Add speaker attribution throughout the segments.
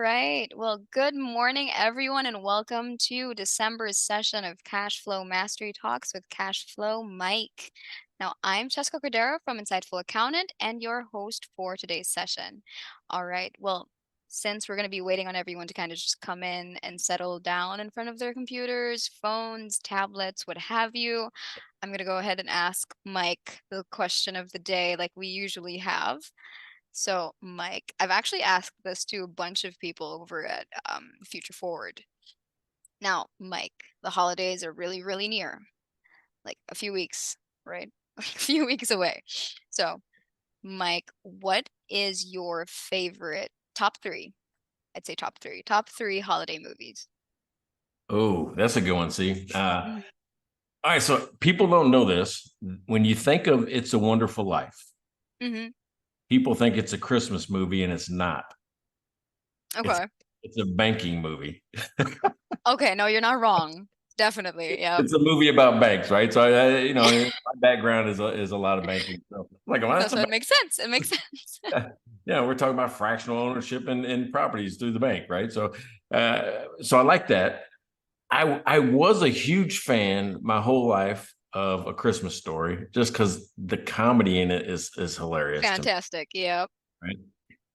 Speaker 1: right. Well, good morning, everyone, and welcome to December's session of Cash Flow Mastery Talks with Cash Flow Mike. Now, I'm Cheska Cordero from Insightful Accountant and your host for today's session. All right. Well, since we're going to be waiting on everyone to kind of just come in and settle down in front of their computers, phones, tablets, what have you, I'm going to go ahead and ask Mike the question of the day like we usually have. So, Mike, I've actually asked this to a bunch of people over at Future Forward. Now, Mike, the holidays are really, really near, like a few weeks, right? A few weeks away. So, Mike, what is your favorite top three? I'd say top three holiday movies.
Speaker 2: Oh, that's a good one. See,
Speaker 1: Mhm.
Speaker 2: all right. So people don't know this. When you think of "It's a Wonderful Life,"
Speaker 1: Mhm.
Speaker 2: people think it's a Christmas movie, and it's not. It's
Speaker 1: Okay.
Speaker 2: it's a banking movie.
Speaker 1: Okay, no, you're not wrong. Definitely. Yep.
Speaker 2: It's a movie about banks, right? So my background is a lot of banking. So like, well, that's
Speaker 1: That's
Speaker 2: a
Speaker 1: what
Speaker 2: bank.
Speaker 1: makes sense. It makes sense.
Speaker 2: Yeah, we're talking about fractional ownership and properties through the bank, right? So I like that. I was a huge fan my whole life of A Christmas Story, just because the comedy in it is hilarious to me,
Speaker 1: Fantastic. Yep.
Speaker 2: right?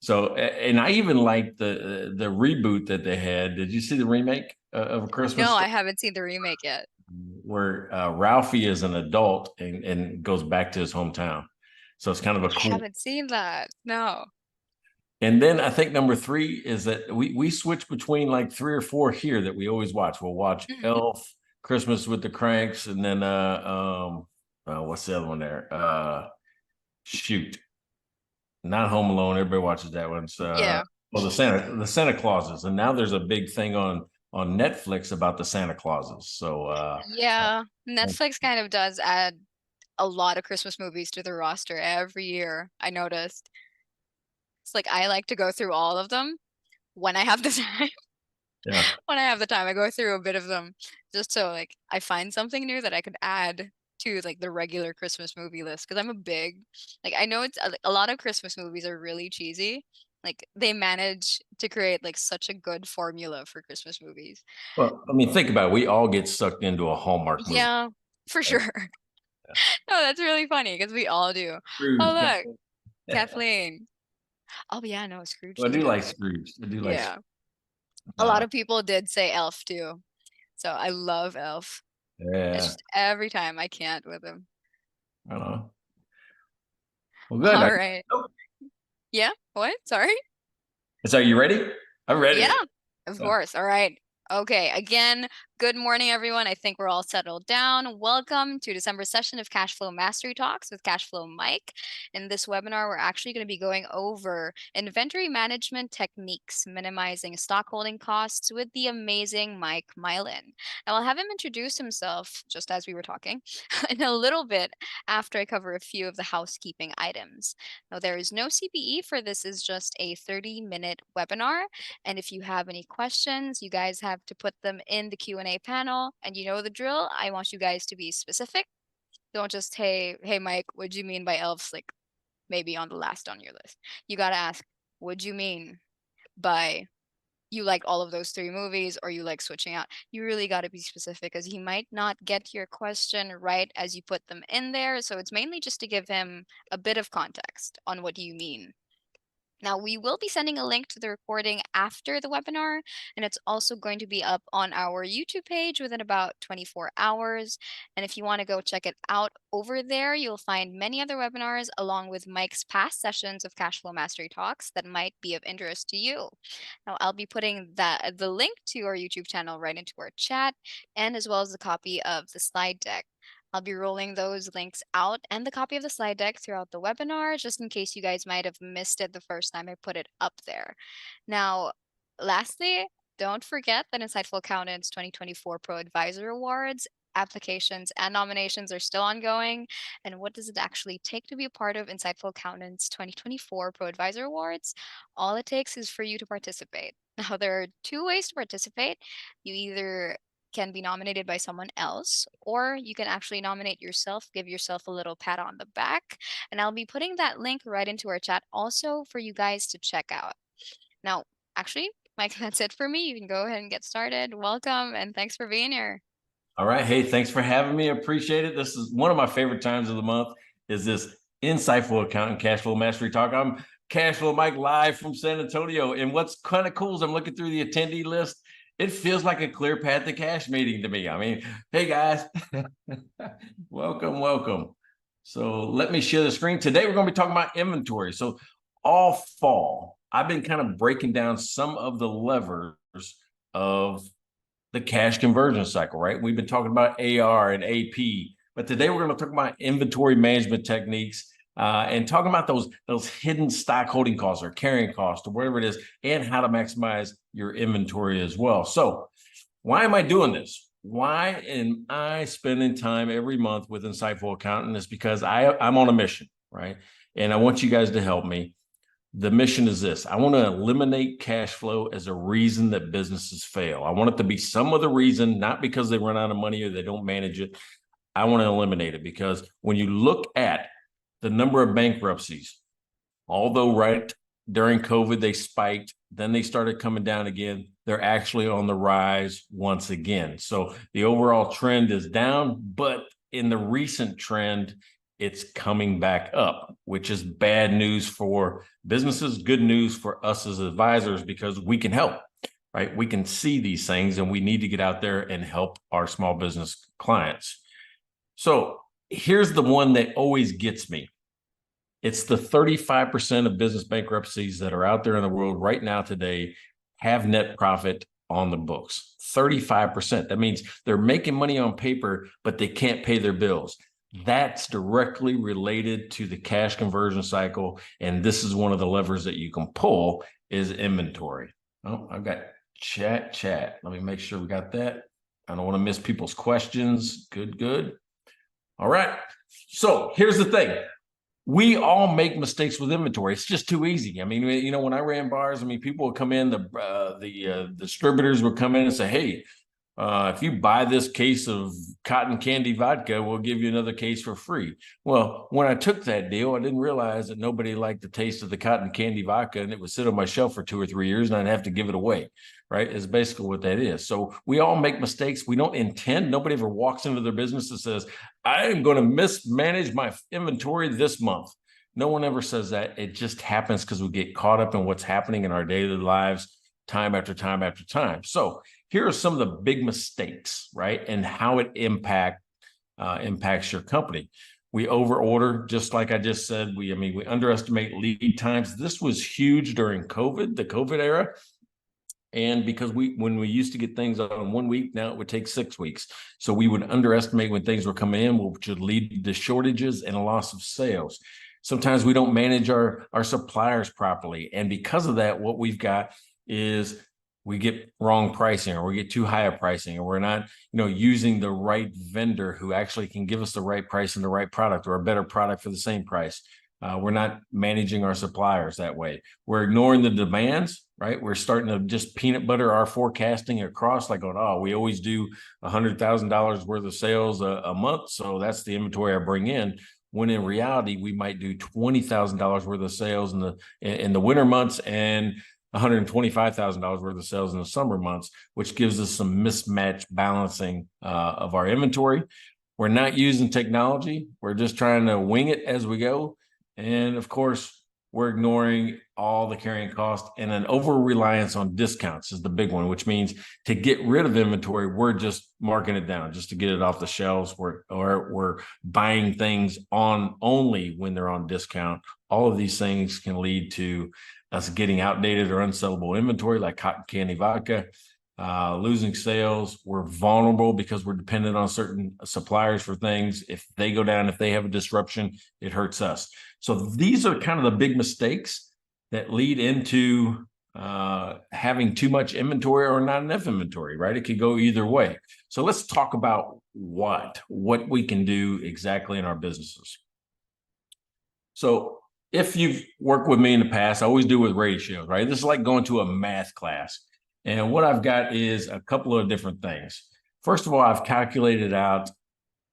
Speaker 2: So, and I even liked the reboot that they had. Did you see the remake of A Christmas
Speaker 1: No, I
Speaker 2: Story,
Speaker 1: haven't seen the remake yet.
Speaker 2: where Ralphie is an adult and goes back to his hometown? So it's kind of a
Speaker 1: I
Speaker 2: cool.
Speaker 1: haven't seen that. No.
Speaker 2: And then I think number three is that we switch between like three or four here that we always watch. We'll watch
Speaker 1: Mhm.
Speaker 2: Elf, Christmas with the Cranks, and then what's the other one there? Shoot, not Home Alone. Everybody watches that one. It's
Speaker 1: Yeah.
Speaker 2: well, the Santa Clauses, and now there's a big thing on Netflix about the Santa Clauses. So
Speaker 1: Yeah. Netflix kind of does add a lot of Christmas movies to the roster every year, I noticed. It's like I like to go through all of them when I have the time.
Speaker 2: yeah.
Speaker 1: When I have the time, I go through a bit of them just so like I find something new that I could add to like the regular Christmas movie list because I'm a big like I know it's a lot of Christmas movies are really cheesy. Like they manage to create like such a good formula for Christmas movies.
Speaker 2: Well, I mean, think about it. We all get sucked into a Hallmark movie,
Speaker 1: Yeah, for
Speaker 2: right?
Speaker 1: sure. No, that's really funny because we all do. Oh,
Speaker 2: Scrooge.
Speaker 1: look, Kathleen. Oh, yeah, no, Scrooge
Speaker 2: Well, I
Speaker 1: too,
Speaker 2: do like
Speaker 1: definitely.
Speaker 2: Scrooge. I do like.
Speaker 1: Yeah. A lot
Speaker 2: Uh,
Speaker 1: of people did say Elf too. So I love Elf. It's
Speaker 2: yeah,
Speaker 1: just every time I can't with him.
Speaker 2: I don't know. Well, good.
Speaker 1: All right.
Speaker 2: Oh,
Speaker 1: Yeah. What? Sorry.
Speaker 2: so you ready? I'm
Speaker 1: Yeah,
Speaker 2: ready.
Speaker 1: of
Speaker 2: Yeah.
Speaker 1: course. All right. Okay. Again, good morning, everyone. I think we're all settled down. Welcome to December's session of Cash Flow Mastery Talks with Cash Flow Mike. In this webinar, we're actually going to be going over inventory management techniques, minimizing stock holding costs with the amazing Mike Milan. Now, I'll have him introduce himself just as we were talking in a little bit after I cover a few of the housekeeping items. Now, there is no CPE for this is just a 30-minute webinar. And if you have any questions, you guys have to put them in the Q&A panel. And you know the drill. I want you guys to be specific. Don't just, hey, Mike, what do you mean by elves? Like maybe on the last on your list. You got to ask, what do you mean by you like all of those three movies or you like switching out? You really got to be specific because he might not get your question right as you put them in there. So it's mainly just to give him a bit of context on what you mean. Now, we will be sending a link to the recording after the webinar, and it's also going to be up on our YouTube page within about 24 hours. And if you want to go check it out over there, you'll find many other webinars along with Mike's past sessions of Cashflow Mastery Talks that might be of interest to you. Now, I'll be putting the link to our YouTube channel right into our chat, and as well as a copy of the slide deck. I'll be rolling those links out and the copy of the slide deck throughout the webinar, just in case you guys might have missed it the first time I put it up there. Now, lastly, don't forget that Insightful Accountants 2024 Pro Advisor Awards applications and nominations are still ongoing. And what does it actually take to be a part of Insightful Accountants 2024 Pro Advisor Awards? All it takes is for you to participate. Now, there are two ways to participate. You either can be nominated by someone else, or you can actually nominate yourself, give yourself a little pat on the back. And I'll be putting that link right into our chat also for you guys to check out. Now, actually, Mike, that's it for me. You can go ahead and get started. Welcome and thanks for being here.
Speaker 2: All right. Hey, thanks for having me. I appreciate it. This is one of my favorite times of the month is this insightful accounting cash flow mastery talk. I'm Cash Flow Mike live from San Antonio. And what's kind of cool is I'm looking through the attendee list. It feels like a clear path to cash meeting to me. I mean, hey guys, welcome, welcome. So let me share the screen. Today we're going to be talking about inventory. So all fall, I've been kind of breaking down some of the levers of the cash conversion cycle, right? We've been talking about AR and AP, but today we're going to talk about inventory management techniques and talking about those hidden stock holding costs or carrying costs or whatever it is, and how to maximize your inventory as well. So, why am I doing this? Why am I spending time every month with Insightful Accountant? Is because I'm on a mission, right? And I want you guys to help me. The mission is this: I want to eliminate cash flow as a reason that businesses fail. I want it to be some other reason, not because they run out of money or they don't manage it. I want to eliminate it because when you look at the number of bankruptcies, although right during COVID they spiked, then they started coming down again. They're actually on the rise once again. So the overall trend is down, but in the recent trend, it's coming back up, which is bad news for businesses, good news for us as advisors because we can help, right? We can see these things and we need to get out there and help our small business clients. So here's the one that always gets me. It's the 35% of business bankruptcies that are out there in the world right now today have net profit on the books. 35%. That means they're making money on paper, but they can't pay their bills. That's directly related to the cash conversion cycle. And this is one of the levers that you can pull is inventory. Oh, I've got chat. Let me make sure we got that. I don't want to miss people's questions. Good. All right. So here's the thing. We all make mistakes with inventory. It's just too easy. I mean, when I ran bars, I mean, people would come in, the distributors would come in and say, hey, if you buy this case of cotton candy vodka, we'll give you another case for free. Well, when I took that deal, I didn't realize that nobody liked the taste of the cotton candy vodka and it would sit on my shelf for 2 or 3 years and I'd have to give it away, right? Is basically what that is. So we all make mistakes. We don't intend. Nobody ever walks into their business and says, I am going to mismanage my inventory this month. No one ever says that. It just happens because we get caught up in what's happening in our daily lives time after time after time. So here are some of the big mistakes, right? And how it impacts your company. We overorder, just like I just said. We underestimate lead times. This was huge during COVID, the COVID era. And because when we used to get things on 1 week, now it would take 6 weeks. So we would underestimate when things were coming in, which would lead to shortages and a loss of sales. Sometimes we don't manage our suppliers properly. And because of that, what we've got is we get wrong pricing or we get too high a pricing or we're not, using the right vendor who actually can give us the right price and the right product or a better product for the same price. We're not managing our suppliers that way. We're ignoring the demands, right? We're starting to just peanut butter our forecasting across like, we always do $100,000 worth of sales a month. So that's the inventory I bring in. When in reality, we might do $20,000 worth of sales in the winter months and $125,000 worth of sales in the summer months, which gives us some mismatch balancing of our inventory. We're not using technology. We're just trying to wing it as we go. And of course, we're ignoring all the carrying costs, and an over-reliance on discounts is the big one, which means to get rid of inventory, we're just marking it down just to get it off the shelves. We're buying things on only when they're on discount. All of these things can lead to us getting outdated or unsellable inventory like cotton candy vodka, losing sales. We're vulnerable because we're dependent on certain suppliers for things. If they go down, if they have a disruption, it hurts us. So these are kind of the big mistakes that lead into having too much inventory or not enough inventory, right? It could go either way. So let's talk about what we can do exactly in our businesses. So if you've worked with me in the past, I always do with ratios, right? This is like going to a math class. And what I've got is a couple of different things. First of all, I've calculated out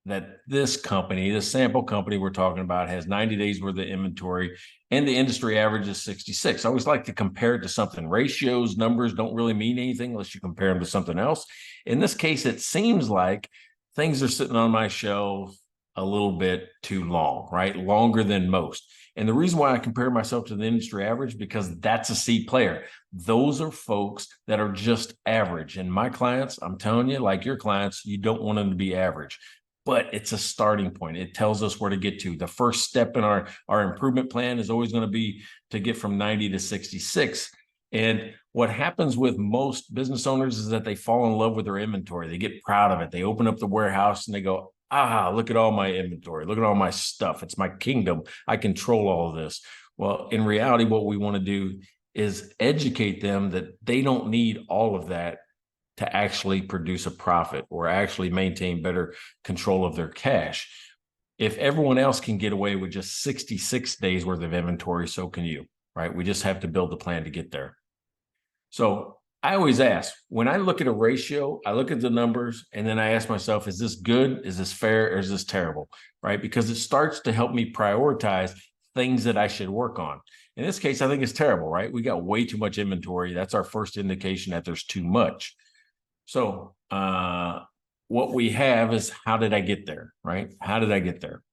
Speaker 2: that this company, the sample company we're talking about, has 90 days worth of inventory, and the industry average is 66. I always like to compare it to something. Ratios, numbers don't really mean anything unless you compare them to something else. In this case, it seems like things are sitting on my shelf a little bit too long, right? Longer than most. And the reason why I compare myself to the industry average, because that's a C player. Those are folks that are just average. And my clients, I'm telling you, like your clients, you don't want them to be average, but it's a starting point. It tells us where to get to. The first step in our improvement plan is always going to be to get from 90 to 66. And what happens with most business owners is that they fall in love with their inventory. They get proud of it. They open up the warehouse and they go, look at all my inventory. Look at all my stuff. It's my kingdom. I control all of this. Well, in reality, what we want to do is educate them that they don't need all of that to actually produce a profit or actually maintain better control of their cash. If everyone else can get away with just 66 days worth of inventory, so can you, right? We just have to build a plan to get there. So I always ask, when I look at a ratio, I look at the numbers and then I ask myself, is this good? Is this fair? Or is this terrible? Right? Because it starts to help me prioritize things that I should work on. In this case, I think it's terrible, right? We got way too much inventory. That's our first indication that there's too much. So what we have is, how did I get there, right? How did I get there?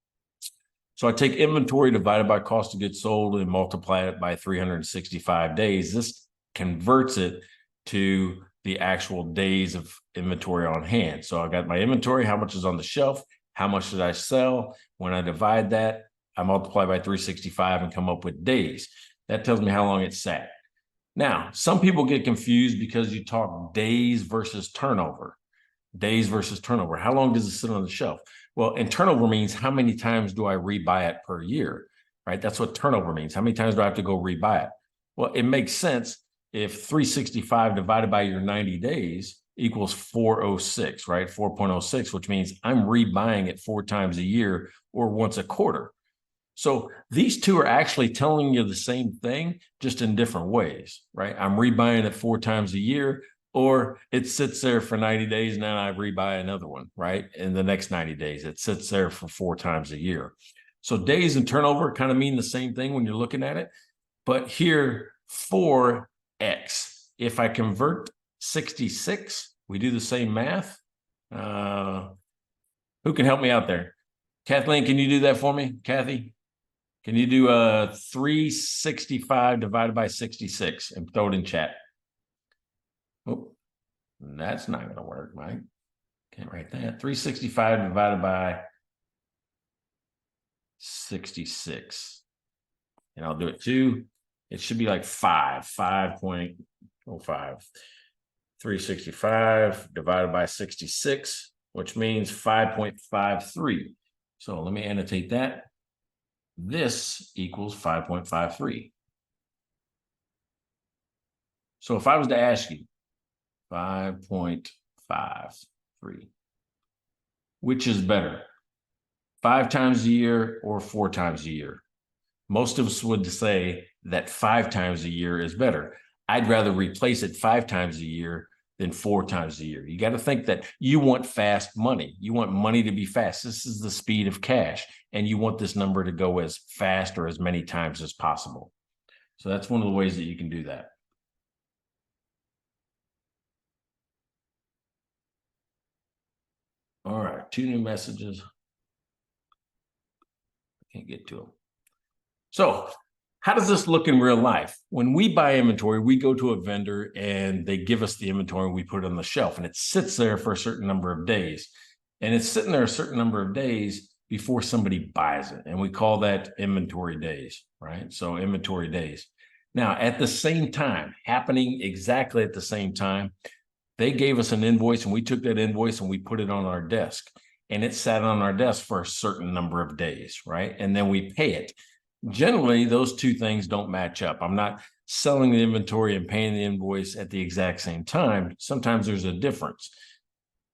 Speaker 2: So I take inventory divided by cost of goods sold and multiply it by 365 days. This converts it to the actual days of inventory on hand. So I got my inventory, how much is on the shelf, how much did I sell? When I divide that, I multiply by 365 and come up with days. That tells me how long it sat. Now, some people get confused because you talk days versus turnover. Days versus turnover. How long does it sit on the shelf? Well, and turnover means how many times do I rebuy it per year, right? That's what turnover means. How many times do I have to go rebuy it? Well, it makes sense if 365 divided by your 90 days equals 406, right? 4.06, which means I'm rebuying it 4 times a year or once a quarter. So these two are actually telling you the same thing, just in different ways, right? I'm rebuying it 4 times a year, or it sits there for 90 days and then I rebuy another one, right? In the next 90 days, it sits there for 4 times a year. So days and turnover kind of mean the same thing when you're looking at it. But here, 4x. If I convert 66, we do the same math. Who can help me out there? Kathleen, can you do that for me? Kathy? Can you do 365 divided by 66 and throw it in chat? Oh, that's not going to work, Mike. Can't write that. 365 divided by 66. And I'll do it too. It should be like 5.05. 365 divided by 66, which means 5.53. So let me annotate that. This equals 5.53. So if I was to ask you 5.53, which is better, 5 times a year or 4 times a year? Most of us would say that 5 times a year is better. I'd rather replace it 5 times a year than 4 times a year. You got to think that you want fast money. You want money to be fast. This is the speed of cash, and you want this number to go as fast or as many times as possible. So that's one of the ways that you can do that. All right, 2 new messages. I can't get to them. So how does this look in real life? When we buy inventory, we go to a vendor and they give us the inventory and we put it on the shelf, and it sits there for a certain number of days. And it's sitting there a certain number of days before somebody buys it. And we call that inventory days, right? So inventory days. Now, at the same time, happening exactly at the same time, they gave us an invoice and we took that invoice and we put it on our desk, and it sat on our desk for a certain number of days, right? And then we pay it. Generally, those two things don't match up. I'm not selling the inventory and paying the invoice at the exact same time. Sometimes there's a difference.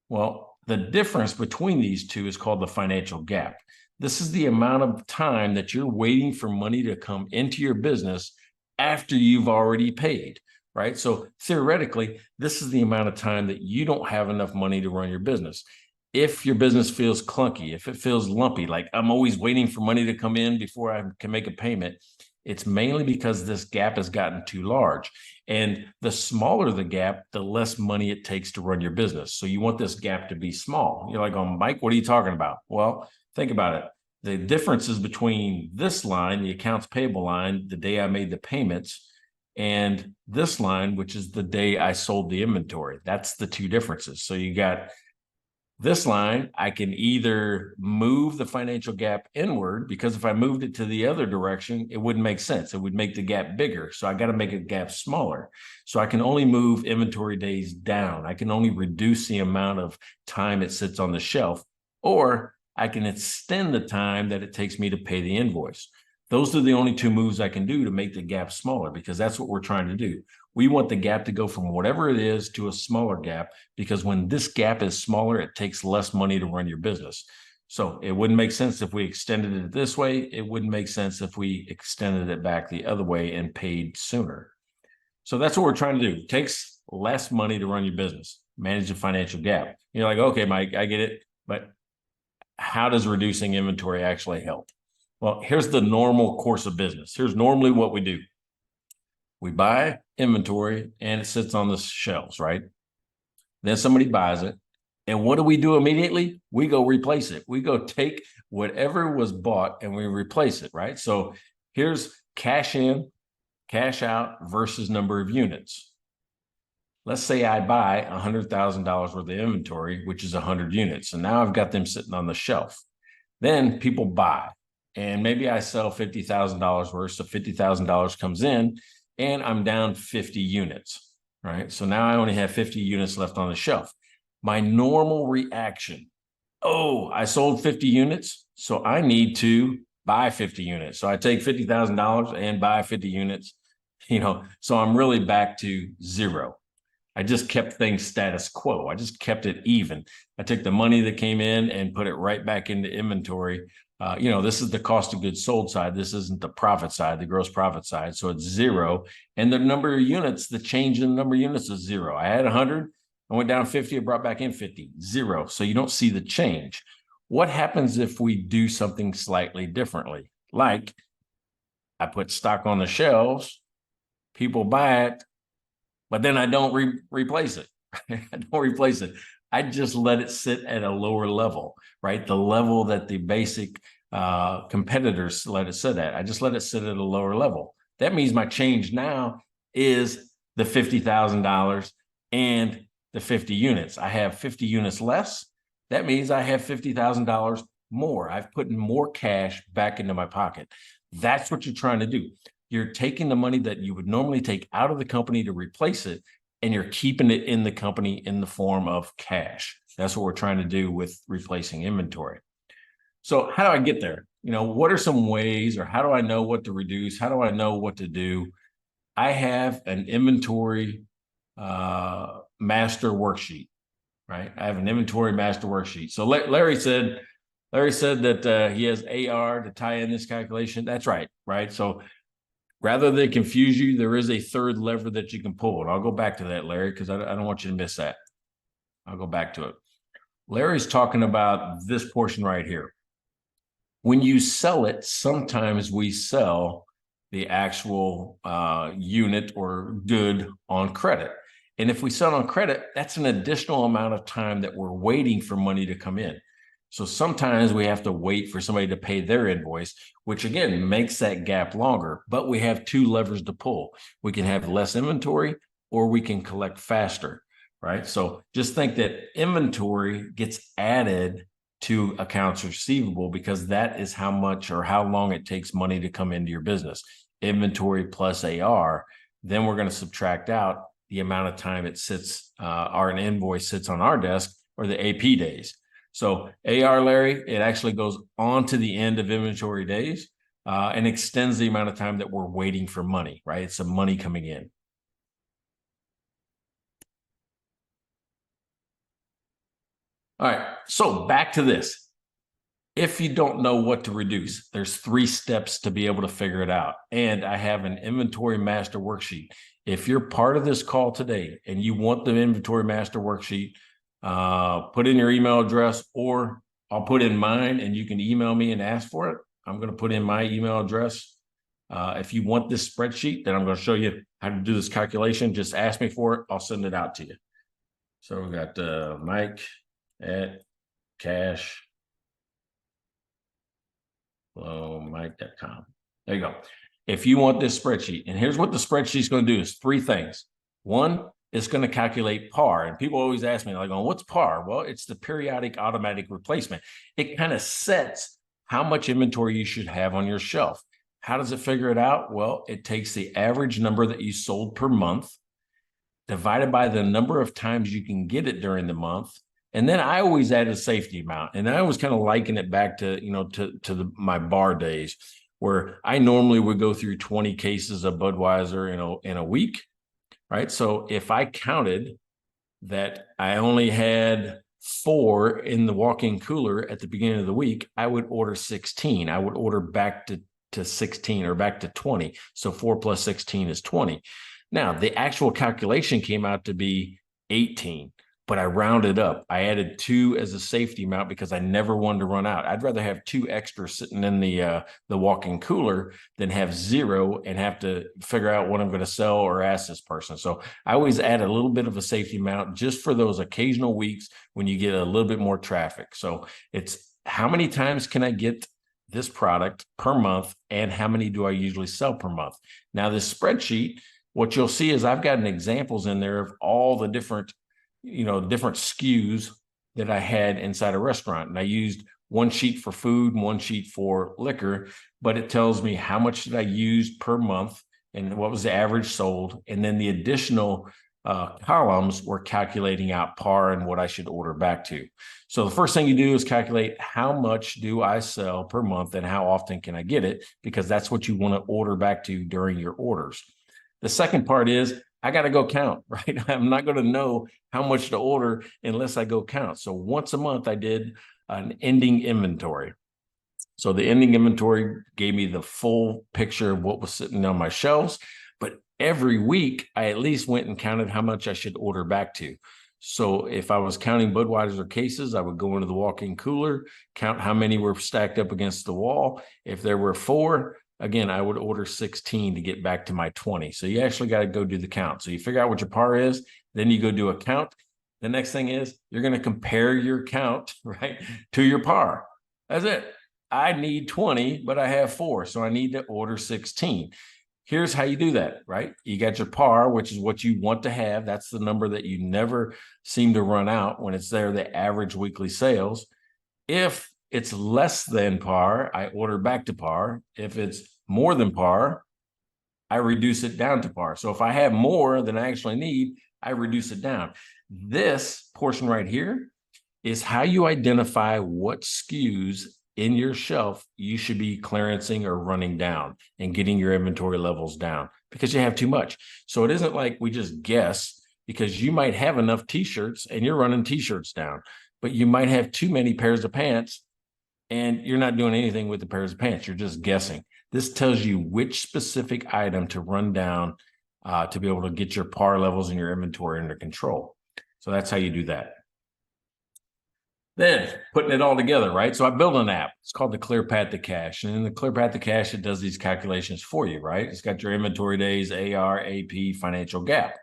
Speaker 2: Well, the difference between these two is called the financial gap. This is the amount of time that you're waiting for money to come into your business after you've already paid, right? So theoretically, this is the amount of time that you don't have enough money to run your business. if your business feels clunky, if it feels lumpy, like I'm always waiting for money to come in before I can make a payment, it's mainly because this gap has gotten too large. And the smaller the gap, the less money it takes to run your business. So you want this gap to be small. You're like, oh, Mike, what are you talking about? Well, think about it. The differences between this line, the accounts payable line, the day I made the payments, and this line, which is the day I sold the inventory. That's the two differences. So you got this line, I can either move the financial gap inward, because if I moved it to the other direction, it wouldn't make sense. It would make the gap bigger. So I got to make a gap smaller. So I can only move inventory days down. I can only reduce the amount of time it sits on the shelf, or I can extend the time that it takes me to pay the invoice. Those are the only two moves I can do to make the gap smaller, because that's what we're trying to do. We want the gap to go from whatever it is to a smaller gap, because when this gap is smaller, it takes less money to run your business. So it wouldn't make sense if we extended it this way. It wouldn't make sense if we extended it back the other way and paid sooner. So that's what we're trying to do. It takes less money to run your business, manage the financial gap. You're like, okay, Mike, I get it. But how does reducing inventory actually help? Well, here's the normal course of business. Here's normally what we do. We buy inventory and it sits on the shelves, right? Then somebody buys it. And what do we do immediately? We go replace it. We go take whatever was bought and we replace it, right? So here's cash in, cash out versus number of units. Let's say I buy $100,000 worth of inventory, which is 100 units. And now I've got them sitting on the shelf. Then people buy, and maybe I sell $50,000 worth. So $50,000 comes in and I'm down 50 units, right? So now I only have 50 units left on the shelf. My normal reaction, oh, I sold 50 units, so I need to buy 50 units. So I take $50,000 and buy 50 units, so I'm really back to zero. I just kept things status quo. I just kept it even. I took the money that came in and put it right back into inventory. This is the cost of goods sold side. This isn't the profit side, the gross profit side. So it's zero. And the number of units, the change in the number of units is zero. I had 100, I went down 50, I brought back in 50, zero. So you don't see the change. What happens if we do something slightly differently? Like I put stock on the shelves, people buy it, but then I don't replace it. I don't replace it. I just let it sit at a lower level, right? The level that the basic competitors let it sit at. I just let it sit at a lower level. That means my change now is the $50,000 and the 50 units. I have 50 units less. That means I have $50,000 more. I've put more cash back into my pocket. That's what you're trying to do. You're taking the money that you would normally take out of the company to replace it, and you're keeping it in the company in the form of cash. That's what we're trying to do with replacing inventory. So how do I get there? What are some ways, or how do I know what to reduce? How do I know what to do? I have an inventory master worksheet, right? I have an inventory master worksheet. So Larry said that he has AR to tie in this calculation. That's right, right? So rather than confuse you, there is a third lever that you can pull. And I'll go back to that, Larry, because I don't want you to miss that. I'll go back to it. Larry's talking about this portion right here. When you sell it, sometimes we sell the actual unit or good on credit. And if we sell on credit, that's an additional amount of time that we're waiting for money to come in. So sometimes we have to wait for somebody to pay their invoice, which again makes that gap longer. But we have two levers to pull. We can have less inventory, or we can collect faster, right? So just think that inventory gets added to accounts receivable, because that is how much or how long it takes money to come into your business. Inventory plus AR. Then we're going to subtract out the amount of time it sits, or an invoice sits on our desk, or the AP days. So AR, Larry, it actually goes on to the end of inventory days and extends the amount of time that we're waiting for money, right? It's the money coming in. All right, so back to this. If you don't know what to reduce, there's 3 steps to be able to figure it out. And I have an inventory master worksheet. If you're part of this call today and you want the inventory master worksheet, Put in your email address, or I'll put in mine and you can email me and ask for it. I'm going to put in my email address. If you want this spreadsheet, then I'm going to show you how to do this calculation. Just ask me for it. I'll send it out to you. So we got Mike at cashflowmike.com. There you go. If you want this spreadsheet, and here's what the spreadsheet is going to do is three things. One, it's going to calculate par. And people always ask me, like, oh, what's par? Well, it's the periodic automatic replacement. It kind of sets how much inventory you should have on your shelf. How does it figure it out? Well, it takes the average number that you sold per month, divided by the number of times you can get it during the month. And then I always add a safety amount. And I always kind of liken it back to, my bar days, where I normally would go through 20 cases of Budweiser in a week, right? So if I counted that I only had 4 in the walk-in cooler at the beginning of the week, I would order 16. I would order back to 16 or back to 20. So 4 plus 16 is 20. Now, the actual calculation came out to be 18, but I rounded up. I added 2 as a safety amount because I never wanted to run out. I'd rather have 2 extras sitting in the walk-in cooler than have 0 and have to figure out what I'm going to sell or ask this person. So I always add a little bit of a safety amount just for those occasional weeks when you get a little bit more traffic. So it's how many times can I get this product per month, and how many do I usually sell per month? Now, this spreadsheet, what you'll see is I've gotten examples in there of all the different SKUs that I had inside a restaurant. And I used one sheet for food and one sheet for liquor, but it tells me how much did I use per month and what was the average sold. And then the additional columns were calculating out par and what I should order back to. So the first thing you do is calculate how much do I sell per month and how often can I get it, because that's what you want to order back to during your orders. The second part is I got to go count, right? I'm not going to know how much to order unless I go count. So once a month, I did an ending inventory. So the ending inventory gave me the full picture of what was sitting on my shelves. But every week, I at least went and counted how much I should order back to. So if I was counting Budweiser cases, I would go into the walk-in cooler, count how many were stacked up against the wall. If there were 4, again, I would order 16 to get back to my 20. So you actually got to go do the count. So you figure out what your par is, then you go do a count. The next thing is you're going to compare your count, right, to your par. That's it. I need 20, but I have 4. So I need to order 16. Here's how you do that, right? You got your par, which is what you want to have. That's the number that you never seem to run out when it's there, the average weekly sales. If it's less than par, I order back to par. If it's more than par, I reduce it down to par. So if I have more than I actually need, I reduce it down. This portion right here is how you identify what SKUs in your shelf you should be clearancing or running down and getting your inventory levels down, because you have too much. So it isn't like we just guess, because you might have enough t-shirts and you're running t-shirts down, but you might have too many pairs of pants and you're not doing anything with the pairs of pants. You're just guessing. This tells you which specific item to run down to be able to get your par levels and your inventory under control. So that's how you do that. Then putting it all together, right? So I built an app. It's called the Clear Path to Cash. And in the Clear Path to Cash, it does these calculations for you, right? It's got your inventory days, AR, AP, financial gap.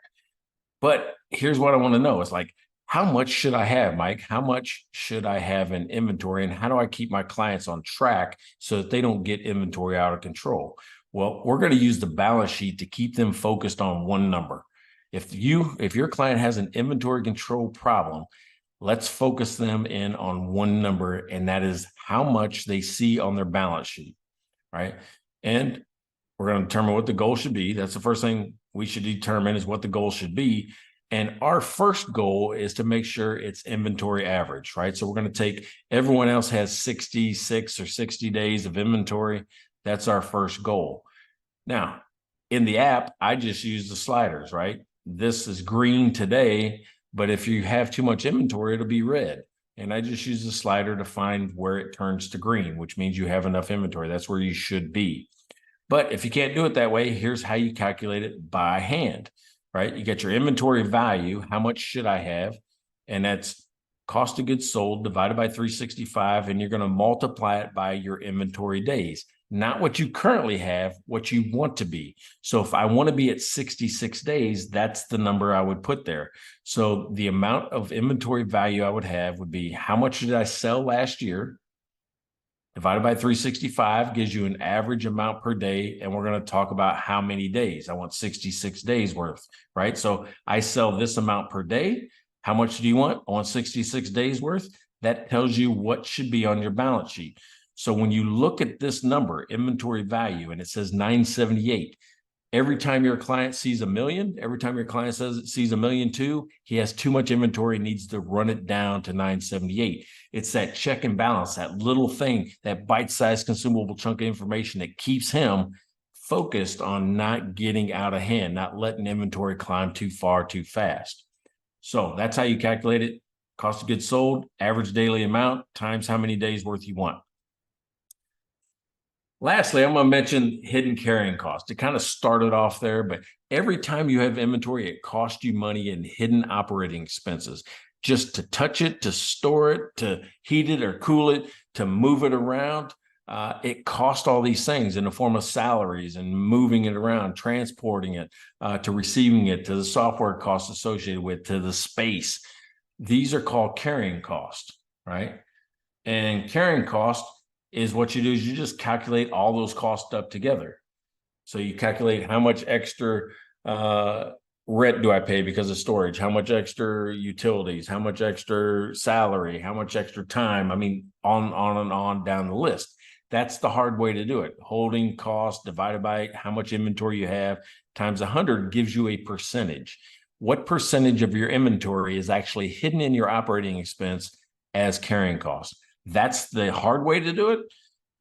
Speaker 2: But here's what I want to know. It's like, how much should I have, Mike? How much should I have in inventory? And how do I keep my clients on track so that they don't get inventory out of control? Well, we're going to use the balance sheet to keep them focused on one number. If your client has an inventory control problem, let's focus them in on one number, and that is how much they see on their balance sheet, right? And we're going to determine what the goal should be. That's the first thing we should determine, is what the goal should be. And our first goal is to make sure it's inventory average, right? So we're going to take, everyone else has 66 or 60 days of inventory. That's our first goal. Now, in the app, I just use the sliders, right? This is green today, but if you have too much inventory, it'll be red. And I just use the slider to find where it turns to green, which means you have enough inventory. That's where you should be. But if you can't do it that way, here's how you calculate it by hand, right? You get your inventory value. How much should I have? And that's cost of goods sold divided by 365, and you're going to multiply it by your inventory days, not what you currently have, what you want to be. So if I want to be at 66 days, that's the number I would put there. So the amount of inventory value I would have would be how much did I sell last year? Divided by 365 gives you an average amount per day. And we're going to talk about how many days. I want 66 days worth, right? So I sell this amount per day. How much do you want? I want 66 days worth. That tells you what should be on your balance sheet. So when you look at this number, inventory value, and it says 978, every time your client sees a million, every time your client sees a million too, he has too much inventory, needs to run it down to 978. It's that check and balance, that little thing, that bite-sized consumable chunk of information that keeps him focused on not getting out of hand, not letting inventory climb too far too fast. So that's how you calculate it. Cost of goods sold, average daily amount times how many days worth you want. Lastly, I'm going to mention hidden carrying cost. It kind of started off there, but every time you have inventory, it costs you money in hidden operating expenses. Just to touch it, to store it, to heat it or cool it, to move it around, it costs all these things in the form of salaries and moving it around, transporting it, to receiving it, to the software costs associated with, to the space. These are called carrying costs, right? And carrying cost is what you do is you just calculate all those costs up together. So you calculate how much extra rent do I pay because of storage, how much extra utilities, how much extra salary, how much extra time. I mean, on and on down the list. That's the hard way to do it. Holding cost divided by how much inventory you have times 100 gives you a percentage. What percentage of your inventory is actually hidden in your operating expense as carrying costs? That's the hard way to do it.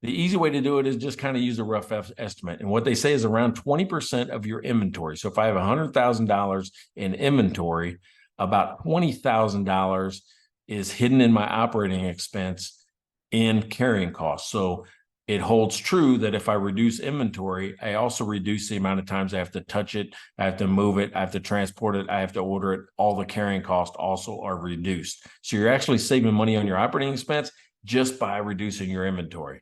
Speaker 2: The easy way to do it is just kind of use a rough estimate. And what they say is around 20% of your inventory. So if I have $100,000 in inventory, about $20,000 is hidden in my operating expense in carrying costs. So it holds true that if I reduce inventory, I also reduce the amount of times I have to touch it, I have to move it, I have to transport it, I have to order it. All the carrying costs also are reduced. So you're actually saving money on your operating expense just by reducing your inventory.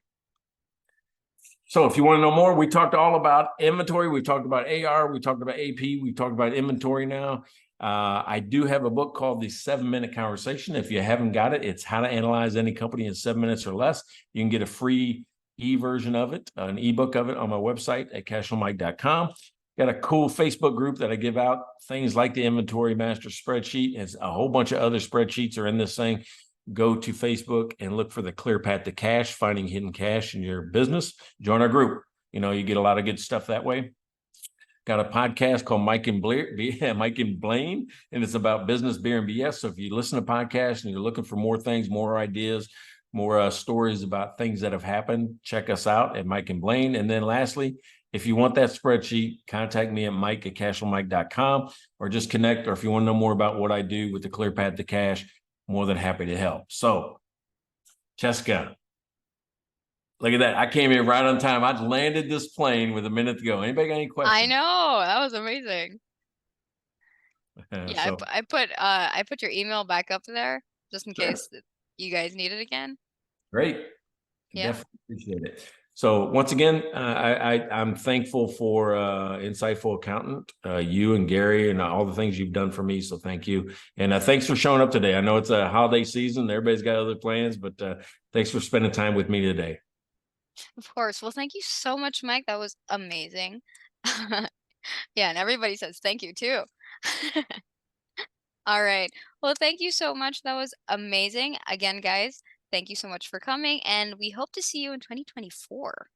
Speaker 2: So if you want to know more, we talked all about inventory. We talked about AR. We talked about AP. We talked about inventory now. I do have a book called The 7-Minute Conversation. If you haven't got it, it's How to Analyze Any Company in 7 Minutes or Less. You can get a free e-version of it, an ebook of it on my website at cashflowmike.com. Got a cool Facebook group that I give out things like the Inventory Master Spreadsheet. It's a whole bunch of other spreadsheets are in this thing. Go to Facebook and look for the Clear Path to Cash, finding hidden cash in your business. Join our group. You get a lot of good stuff that way. Got a podcast called Mike and Blaine, and it's about business, beer, and BS. So if you listen to podcasts and you're looking for more things, more ideas, more stories about things that have happened, check us out at Mike and Blaine. And then lastly, if you want that spreadsheet, contact me at mike@cashflowmike.com or just connect. Or if you want to know more about what I do with the Clear Path to Cash, more than happy to help. So, Cheska, look at that. I came in right on time. I landed this plane with a minute to go. Anybody got any questions?
Speaker 1: I know. That was amazing. Yeah,
Speaker 2: So
Speaker 1: I put your email back up there just in
Speaker 2: sure.
Speaker 1: case you guys need it again.
Speaker 2: Great.
Speaker 1: Yeah.
Speaker 2: Definitely appreciate it. So once again, I'm thankful for Insightful Accountant, you and Gary, and all the things you've done for me. So thank you, and thanks for showing up today. I know it's a holiday season; everybody's got other plans, but thanks for spending time with me today.
Speaker 1: Of course. Well, thank you so much, Mike. That was amazing. Yeah, and everybody says thank you too. All right. Well, thank you so much. That was amazing. Again, guys, thank you so much for coming, and we hope to see you in 2024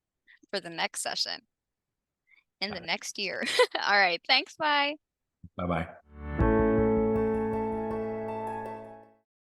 Speaker 1: for the next session in the next year. All right. Thanks. Bye.
Speaker 2: Bye bye.